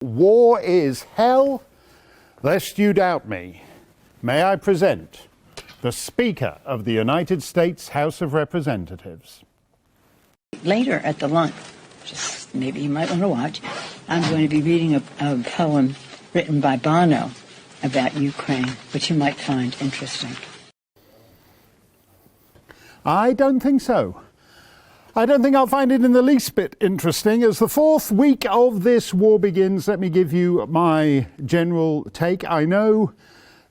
War is hell, lest you doubt me. May I present the Speaker of the United States House of Representatives. Later at the lunch, just maybe you might want to watch, I'm going to be reading a poem written by Bono about Ukraine, which you might find interesting. I don't think so. I don't think I'll find it in the least bit interesting. As the fourth week of this war begins, let me give you my general take. I know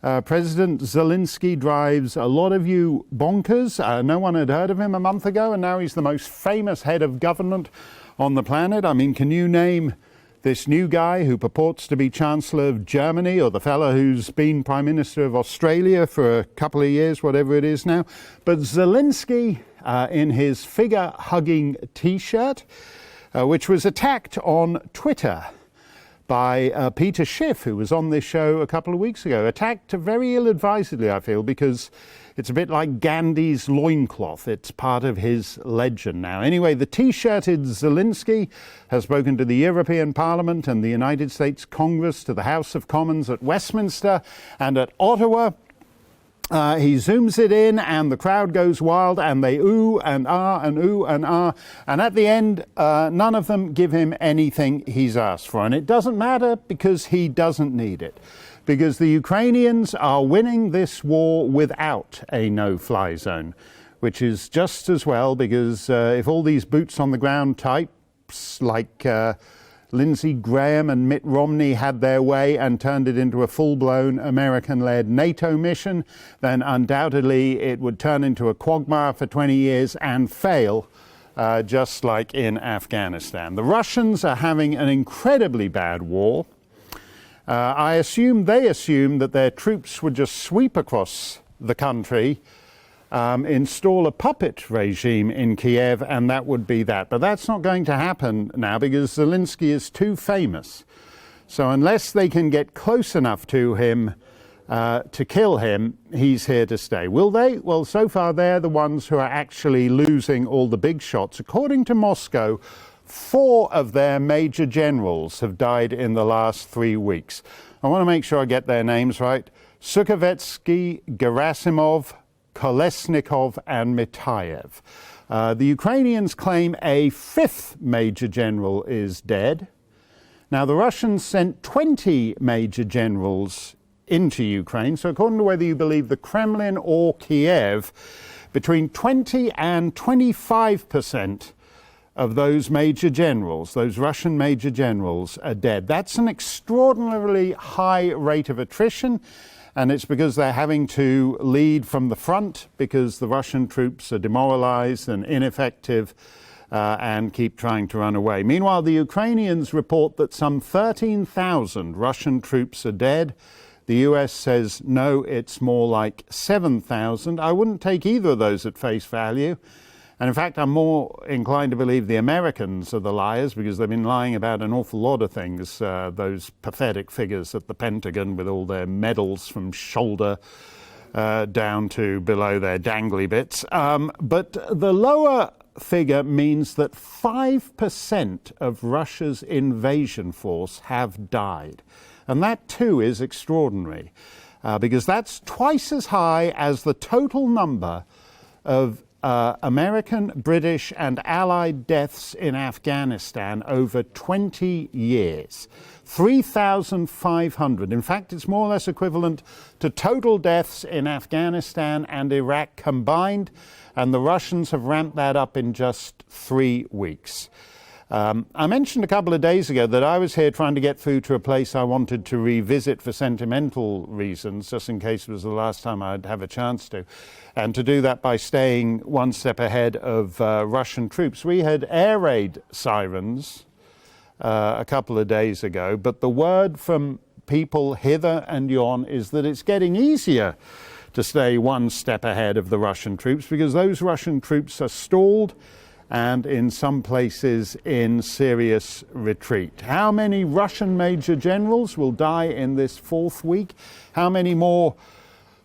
President Zelensky drives a lot of you bonkers. No one had heard of him a month ago, and now he's the most famous head of government on the planet. I mean, can you name this new guy who purports to be Chancellor of Germany, or the fellow who's been Prime Minister of Australia for a couple of years, whatever it is now? But Zelensky, in his figure-hugging T-shirt, which was attacked on Twitter by Peter Schiff, who was on this show a couple of weeks ago. Attacked very ill-advisedly, I feel, because it's a bit like Gandhi's loincloth. It's part of his legend now. Anyway, the T-shirted Zelensky has spoken to the European Parliament and the United States Congress, to the House of Commons at Westminster and at Ottawa. He zooms it in and the crowd goes wild and they ooh and ah and ooh and ah. And at the end, none of them give him anything he's asked for. And it doesn't matter because he doesn't need it. Because the Ukrainians are winning this war without a no-fly zone, which is just as well, because if all these boots on the ground types like Lindsey Graham and Mitt Romney had their way and turned it into a full-blown American-led NATO mission, then undoubtedly it would turn into a quagmire for 20 years and fail, just like in Afghanistan. The Russians are having an incredibly bad war. They assume that their troops would just sweep across the country, install a puppet regime in Kiev, and that would be that. But that's not going to happen now because Zelensky is too famous. So unless they can get close enough to him to kill him, he's here to stay. Will they? Well, so far they're the ones who are actually losing all the big shots. According to Moscow, 4 of their major generals have died in the last 3 weeks. I want to make sure I get their names right. Sukhovetsky, Gerasimov, Kolesnikov and Mitayev. The Ukrainians claim a 5th major general is dead. Now, the Russians sent 20 major generals into Ukraine. So according to whether you believe the Kremlin or Kiev, between 20 and 25% of those major generals, those Russian major generals, are dead. That's an extraordinarily high rate of attrition. And it's because they're having to lead from the front because the Russian troops are demoralized and ineffective and keep trying to run away. Meanwhile, the Ukrainians report that some 13,000 Russian troops are dead. The US says, no, it's more like 7,000. I wouldn't take either of those at face value. And in fact, I'm more inclined to believe the Americans are the liars because they've been lying about an awful lot of things, those pathetic figures at the Pentagon with all their medals from shoulder down to below their dangly bits. But the lower figure means that 5% of Russia's invasion force have died. And that too is extraordinary because that's twice as high as the total number of American, British and Allied deaths in Afghanistan over 20 years. 3,500. In fact, it's more or less equivalent to total deaths in Afghanistan and Iraq combined, and the Russians have ramped that up in just 3 weeks. I mentioned a couple of days ago that I was here trying to get through to a place I wanted to revisit for sentimental reasons, just in case it was the last time I'd have a chance to, and to do that by staying one step ahead of Russian troops. We had air raid sirens a couple of days ago, but the word from people hither and yon is that it's getting easier to stay one step ahead of the Russian troops because those Russian troops are stalled and in some places in serious retreat. How many Russian major generals will die in this 4th week? How many more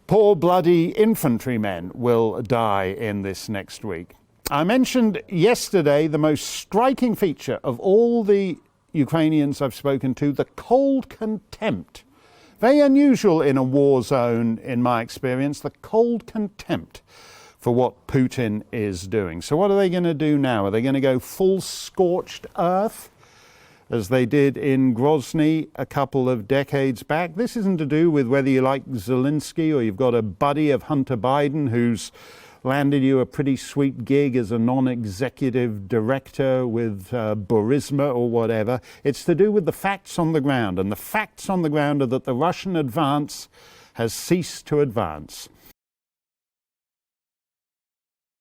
poor bloody infantrymen will die in this next week? I mentioned yesterday the most striking feature of all the Ukrainians I've spoken to, the cold contempt. Very unusual in a war zone, in my experience, the cold contempt for what Putin is doing. So what are they going to do now? Are they going to go full scorched earth, as they did in Grozny a couple of decades back? This isn't to do with whether you like Zelensky or you've got a buddy of Hunter Biden who's landed you a pretty sweet gig as a non-executive director with Burisma or whatever. It's to do with the facts on the ground, and the facts on the ground are that the Russian advance has ceased to advance.